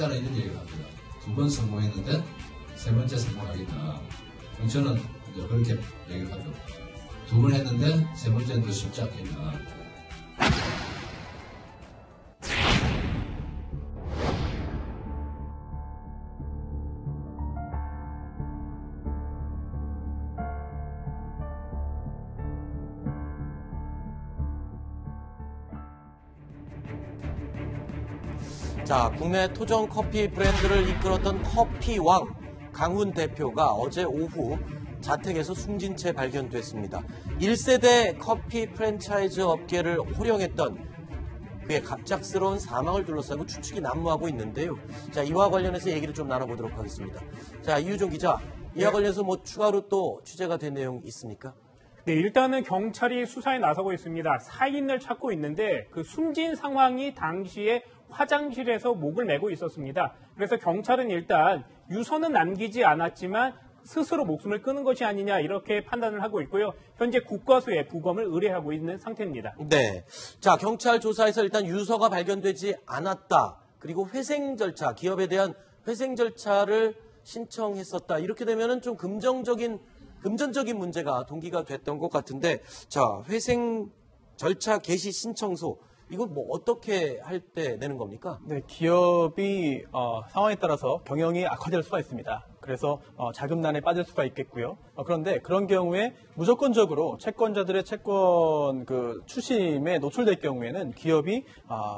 쉽잖아 이런 얘기를 합니다. 2번 성공했는데 세 번째 성공하겠다. 저는 이제 그렇게 얘기를 하죠. 2번 했는데 세 번째는 더 쉽지 않겠나. 자, 국내 토종 커피 브랜드를 이끌었던 커피왕 강훈 대표가 어제 오후 자택에서 숨진 채 발견됐습니다. 1세대 커피 프랜차이즈 업계를 호령했던 그의 갑작스러운 사망을 둘러싸고 추측이 난무하고 있는데요. 자, 이와 관련해서 얘기를 좀 나눠보도록 하겠습니다. 자, 이유정 기자, 이와 관련해서 뭐 추가로 또 취재가 된 내용 있습니까? 네, 일단은 경찰이 수사에 나서고 있습니다. 사인을 찾고 있는데 그 숨진 상황이 당시에 화장실에서 목을 메고 있었습니다. 그래서 경찰은 일단 유서는 남기지 않았지만 스스로 목숨을 끊은 것이 아니냐 이렇게 판단을 하고 있고요. 현재 국과수에 부검을 의뢰하고 있는 상태입니다. 네, 자 경찰 조사에서 일단 유서가 발견되지 않았다. 그리고 회생 절차, 기업에 대한 회생 절차를 신청했었다. 이렇게 되면은 좀 금전적인 문제가 동기가 됐던 것 같은데, 자 회생 절차 개시 신청서. 이거 뭐 어떻게 할 때 내는 겁니까? 네, 기업이 상황에 따라서 경영이 악화될 수가 있습니다. 그래서 자금난에 빠질 수가 있겠고요. 그런데 그런 경우에 무조건적으로 채권자들의 채권 추심에 노출될 경우에는 기업이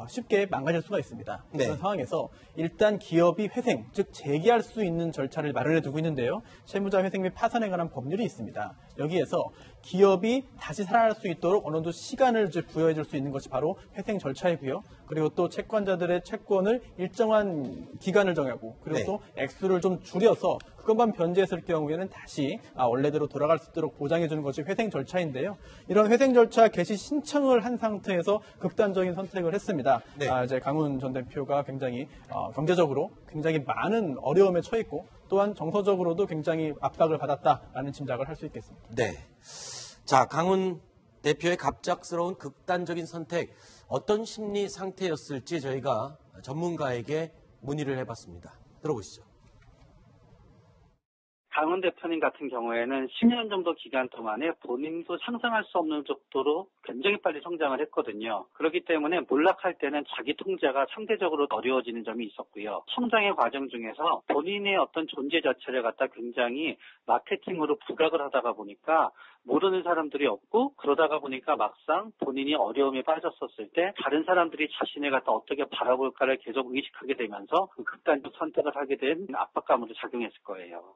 쉽게 망가질 수가 있습니다. 네. 그런 상황에서 일단 기업이 회생, 즉 재기할 수 있는 절차를 마련해 두고 있는데요. 채무자 회생 및 파산에 관한 법률이 있습니다. 여기에서 기업이 다시 살아날 수 있도록 어느 정도 시간을 부여해 줄 수 있는 것이 바로 회생 절차이고요. 그리고 또 채권자들의 채권을 일정한 기간을 정하고 그리고 네. 또 액수를 좀 줄여서 그것만 변제했을 경우에는 다시 원래대로 돌아갈 수 있도록 보장해 주는 것이 회생 절차인데요. 이런 회생 절차 개시 신청을 한 상태에서 극단적인 선택을 했습니다. 네. 이제 강훈 전 대표가 굉장히 경제적으로 굉장히 많은 어려움에 처해 있고 또한 정서적으로도 굉장히 압박을 받았다라는 짐작을 할 수 있겠습니다. 네. 자, 강훈 대표의 갑작스러운 극단적인 선택, 어떤 심리 상태였을지 저희가 전문가에게 문의를 해봤습니다. 들어보시죠. 강훈 대표님 같은 경우에는 10년 정도 기간 동안에 본인도 상상할 수 없는 정도로 굉장히 빨리 성장을 했거든요. 그렇기 때문에 몰락할 때는 자기 통제가 상대적으로 어려워지는 점이 있었고요. 성장의 과정 중에서 본인의 어떤 존재 자체를 갖다 굉장히 마케팅으로 부각을 하다가 보니까 모르는 사람들이 없고 그러다가 보니까 막상 본인이 어려움에 빠졌었을 때 다른 사람들이 자신을 갖다 어떻게 바라볼까를 계속 의식하게 되면서 그 극단적 선택을 하게 된 압박감으로 작용했을 거예요.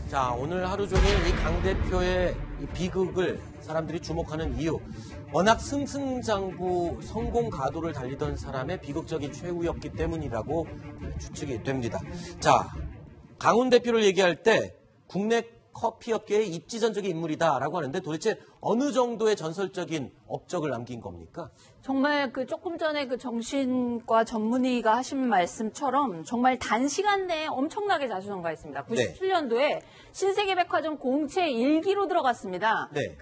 자, 오늘 하루 종일 이 강 대표의 이 비극을 사람들이 주목하는 이유, 워낙 승승장구 성공 가도를 달리던 사람의 비극적인 최후였기 때문이라고 추측이 됩니다. 자, 강훈 대표를 얘기할 때 국내 커피업계의 입지전적인 인물이다라고 하는데 도대체 어느 정도의 전설적인 업적을 남긴 겁니까? 정말 조금 전에 정신과 전문의가 하신 말씀처럼 정말 단시간 내에 엄청나게 자수성가했습니다. 97년도에 신세계백화점 공채 1기로 들어갔습니다. 네.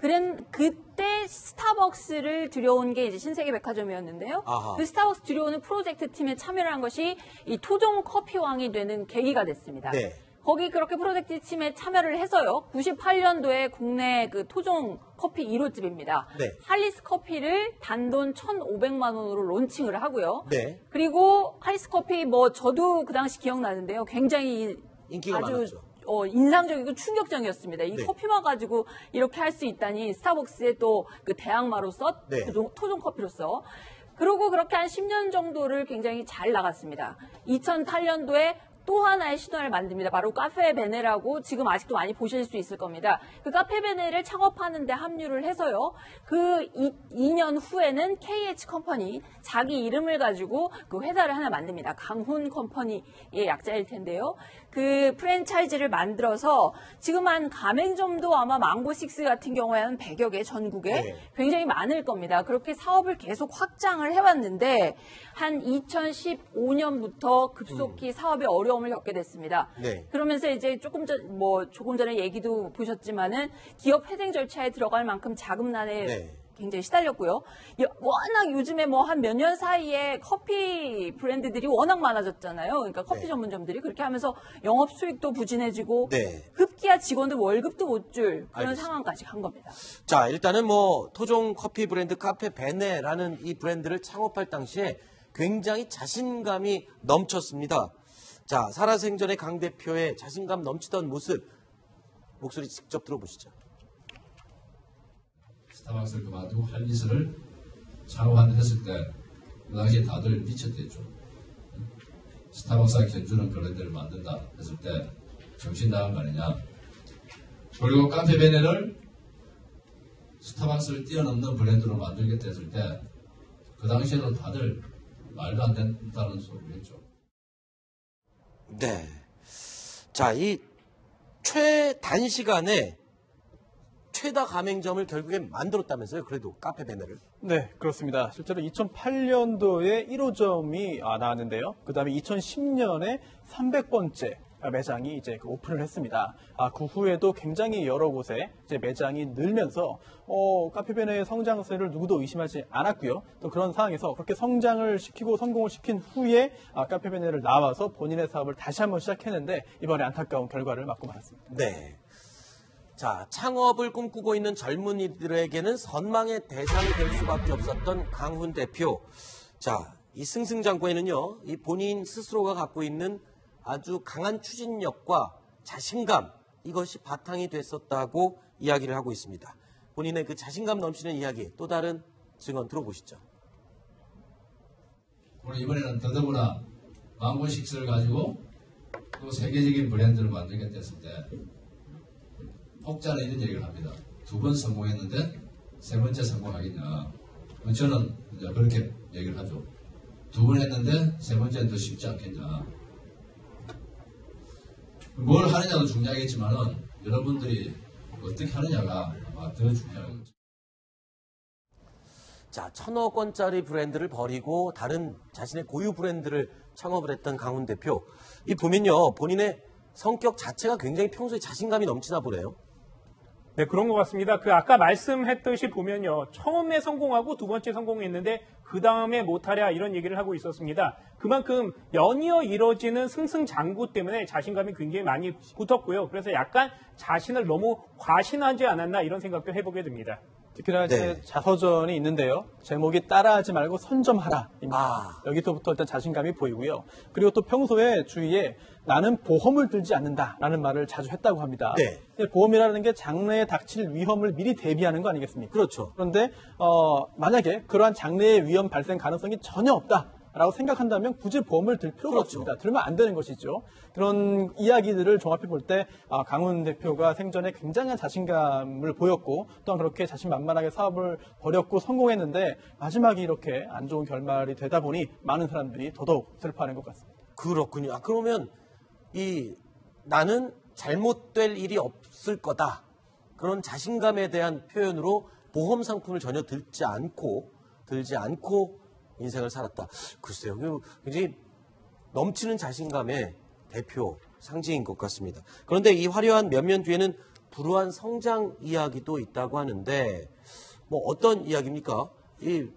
그때 스타벅스를 들여온 게 이제 신세계백화점이었는데요. 아하. 그 스타벅스 들여오는 프로젝트 팀에 참여를 한 것이 이 토종 커피왕이 되는 계기가 됐습니다. 네. 거기 그렇게 프로젝트 팀에 참여를 해서요. 98년도에 국내 토종 커피 1호집입니다. 네. 할리스 커피를 단돈 1,500만 원으로 론칭을 하고요. 네. 그리고 할리스 커피 저도 그 당시 기억나는데요. 굉장히 인기가 아주 많았죠. 인상적이고 충격적이었습니다. 이 네. 커피만 가지고 이렇게 할 수 있다니 스타벅스의 또 대항마로서 네. 토종 커피로서. 그리고 그렇게 한 10년 정도를 굉장히 잘 나갔습니다. 2008년도에 또 하나의 신화를 만듭니다. 바로 카페 베네라고 지금 아직도 많이 보실 수 있을 겁니다. 그 카페 베네를 창업하는 데 합류를 해서요. 그 2년 후에는 KH 컴퍼니, 자기 이름을 가지고 그 회사를 하나 만듭니다. 강훈 컴퍼니의 약자일 텐데요. 그 프랜차이즈를 만들어서 지금 한 가맹점도 아마 망고식스 같은 경우에는 100여 개 전국에 네. 굉장히 많을 겁니다. 그렇게 사업을 계속 확장을 해왔는데 한 2015년부터 급속히 사업에 어려움을 겪게 됐습니다. 네. 그러면서 이제 조금 전에 얘기도 보셨지만은 기업 회생 절차에 들어갈 만큼 자금난에 네. 굉장히 시달렸고요. 워낙 요즘에 뭐 한 몇 년 사이에 커피 브랜드들이 워낙 많아졌잖아요. 그러니까 커피 네. 전문점들이 그렇게 하면서 영업 수익도 부진해지고 네. 급기야 직원들 월급도 못 줄 그런 알겠습니다. 상황까지 간 겁니다. 자, 일단은 뭐 토종 커피 브랜드 카페 베네라는 이 브랜드를 창업할 당시에 굉장히 자신감이 넘쳤습니다. 자, 살아생전의 강 대표의 자신감 넘치던 모습 목소리 직접 들어보시죠. 스타벅스를 그만두고 할리스를 창업했을 때 그 당시에 다들 미쳤댔죠. 스타벅스가 견주는 브랜드를 만든다 했을 때 정신 나간 거 아니냐. 그리고 카페 베네를 스타벅스를 뛰어넘는 브랜드로 만들겠다 했을 때 그 당시에도 다들 말도 안 된다는 소리를 했죠. 네. 자, 이 최단시간에 최다 가맹점을 결국에 만들었다면서요? 그래도 카페 베네를. 네, 그렇습니다. 실제로 2008년도에 1호점이 나왔는데요. 그 다음에 2010년에 300번째 매장이 이제 오픈을 했습니다. 그 후에도 굉장히 여러 곳에 이제 매장이 늘면서 카페베네의 성장세를 누구도 의심하지 않았고요. 또 그런 상황에서 그렇게 성장을 시키고 성공을 시킨 후에 카페베네를 나와서 본인의 사업을 다시 한번 시작했는데 이번에 안타까운 결과를 맞고 말았습니다. 네. 자, 창업을 꿈꾸고 있는 젊은이들에게는 선망의 대상이 될 수밖에 없었던 강훈 대표. 자, 이 승승장구에는요, 이 본인 스스로가 갖고 있는 아주 강한 추진력과 자신감, 이것이 바탕이 됐었다고 이야기를 하고 있습니다. 본인의 그 자신감 넘치는 이야기, 또 다른 증언 들어보시죠. 우리 이번에는 더더구나 망고식스를 가지고 또 세계적인 브랜드를 만들겠다 했을 때 혹자는 이런 얘기를 합니다. 2번 성공했는데 3번째 성공하겠냐. 저는 이제 그렇게 얘기를 하죠. 2번 했는데 3번째는 더 쉽지 않겠냐. 뭘 하느냐도 중요하겠지만은 여러분들이 어떻게 하느냐가 아마 더 중요한 거죠. 자, 1,000억 원짜리 브랜드를 버리고 다른 자신의 고유 브랜드를 창업을 했던 강훈 대표. 이 보면요, 본인의 성격 자체가 굉장히 평소에 자신감이 넘치나 보네요. 네, 그런 것 같습니다. 아까 말씀했듯이 보면요. 처음에 성공하고 두 번째 성공했는데 그 다음에 못하랴 이런 얘기를 하고 있었습니다. 그만큼 연이어 이뤄지는 승승장구 때문에 자신감이 굉장히 많이 붙었고요. 그래서 약간 자신을 너무 과신하지 않았나 이런 생각도 해보게 됩니다. 특히나 이제 네. 자서전이 있는데요. 제목이 따라하지 말고 선점하라. 여기서부터 일단 자신감이 보이고요. 그리고 또 평소에 주위에 나는 보험을 들지 않는다라는 말을 자주 했다고 합니다. 네. 보험이라는 게 장래에 닥칠 위험을 미리 대비하는 거 아니겠습니까? 그렇죠. 그런데 만약에 그러한 장래의 위험 발생 가능성이 전혀 없다라고 생각한다면 굳이 보험을 들 필요가 그렇죠. 없습니다. 들면 안 되는 것이죠. 그런 이야기들을 종합해 볼 때 강훈 대표가 생전에 굉장한 자신감을 보였고 또한 그렇게 자신만만하게 사업을 벌였고 성공했는데 마지막에 이렇게 안 좋은 결말이 되다 보니 많은 사람들이 더더욱 슬퍼하는 것 같습니다. 그렇군요. 그러면 나는 잘못될 일이 없을 거다. 그런 자신감에 대한 표현으로 보험 상품을 전혀 들지 않고 인생을 살았다. 글쎄요. 굉장히 넘치는 자신감의 대표 상징인 것 같습니다. 그런데 이 화려한 면면 뒤에는 불우한 성장 이야기도 있다고 하는데 뭐 어떤 이야기입니까? 이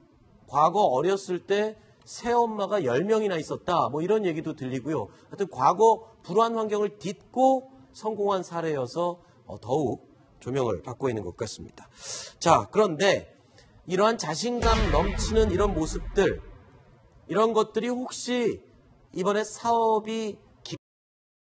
과거 어렸을 때 새엄마가 10명이나 있었다. 뭐 이런 얘기도 들리고요. 하여튼 과거 불우한 환경을 딛고 성공한 사례여서 더욱 조명을 받고 있는 것 같습니다. 자, 그런데 이러한 자신감 넘치는 이런 모습들, 이런 것들이 혹시 이번에 사업이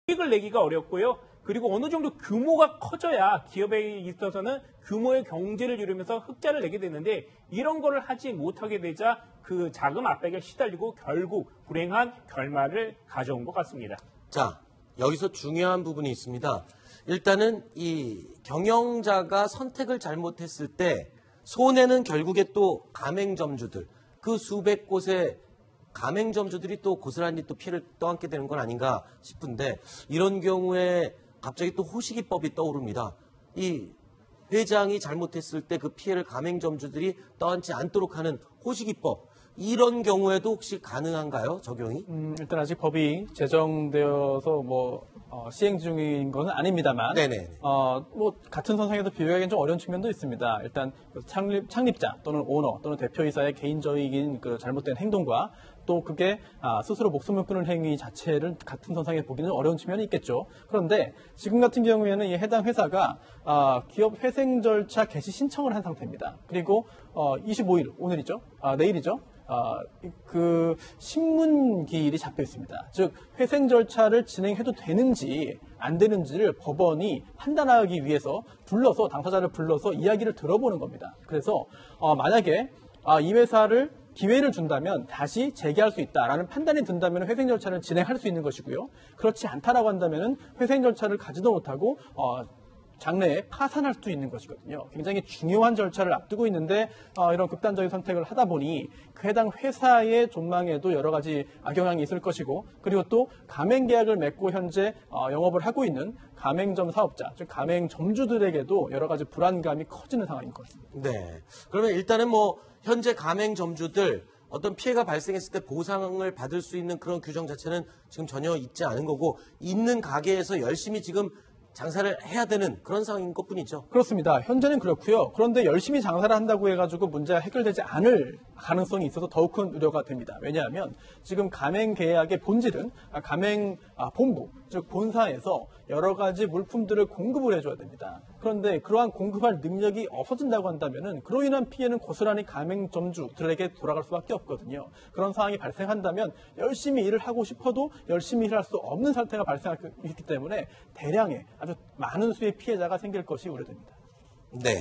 수익을 내기가 어렵고요. 그리고 어느 정도 규모가 커져야 기업에 있어서는 규모의 경제를 이루면서 흑자를 내게 되는데 이런 거를 하지 못하게 되자 그 자금 압박에 시달리고 결국 불행한 결말을 가져온 것 같습니다. 자, 여기서 중요한 부분이 있습니다. 일단은 이 경영자가 선택을 잘못했을 때 손해는 결국에 또 가맹점주들, 그 수백 곳의 가맹점주들이 또 고스란히 또 피해를 떠안게 되는 건 아닌가 싶은데 이런 경우에 갑자기 또 호시기법이 떠오릅니다. 이 회장이 잘못했을 때 그 피해를 가맹점주들이 떠안지 않도록 하는 호시기법. 이런 경우에도 혹시 가능한가요? 적용이? 일단 아직 법이 제정되어서 시행 중인 것은 아닙니다만, 네네. 같은 선상에서 비교하기는 좀 어려운 측면도 있습니다. 일단 창립자 또는 오너 또는 대표이사의 개인적인 그 잘못된 행동과 또 그게 스스로 목숨을 끊을 행위 자체를 같은 선상에 보기는 어려운 측면이 있겠죠. 그런데 지금 같은 경우에는 이 해당 회사가 기업 회생 절차 개시 신청을 한 상태입니다. 그리고 25일 오늘이죠. 내일이죠. 그 신문기일이 잡혀 있습니다. 즉 회생 절차를 진행해도 되는지 안 되는지를 법원이 판단하기 위해서 당사자를 불러서 이야기를 들어보는 겁니다. 그래서 만약에 이 회사를 기회를 준다면 다시 재개할 수 있다라는 판단이 든다면 회생 절차를 진행할 수 있는 것이고요. 그렇지 않다라고 한다면 회생 절차를 가지도 못하고 장래에 파산할 수 있는 것이거든요. 굉장히 중요한 절차를 앞두고 있는데 이런 극단적인 선택을 하다 보니 그 해당 회사의 존망에도 여러 가지 악영향이 있을 것이고, 그리고 또 가맹 계약을 맺고 현재 영업을 하고 있는 가맹점 사업자, 즉 가맹점주들에게도 여러 가지 불안감이 커지는 상황인 것 같습니다. 네. 그러면 일단은 현재 가맹점주들 어떤 피해가 발생했을 때 보상을 받을 수 있는 그런 규정 자체는 지금 전혀 있지 않은 거고, 있는 가게에서 열심히 지금 장사를 해야 되는 그런 상황인 것뿐이죠. 그렇습니다. 현재는 그렇고요. 그런데 열심히 장사를 한다고 해가지고 문제가 해결되지 않을 가능성이 있어서 더욱 큰 우려가 됩니다. 왜냐하면 지금 가맹 계약의 본질은 가맹 본부, 즉 본사에서 여러 가지 물품들을 공급을 해줘야 됩니다. 그런데 그러한 공급할 능력이 없어진다고 한다면은 그로 인한 피해는 고스란히 가맹점주들에게 돌아갈 수밖에 없거든요. 그런 상황이 발생한다면 열심히 일을 하고 싶어도 열심히 일할 수 없는 상태가 발생하기 때문에 대량의 아주 많은 수의 피해자가 생길 것이 우려됩니다. 네.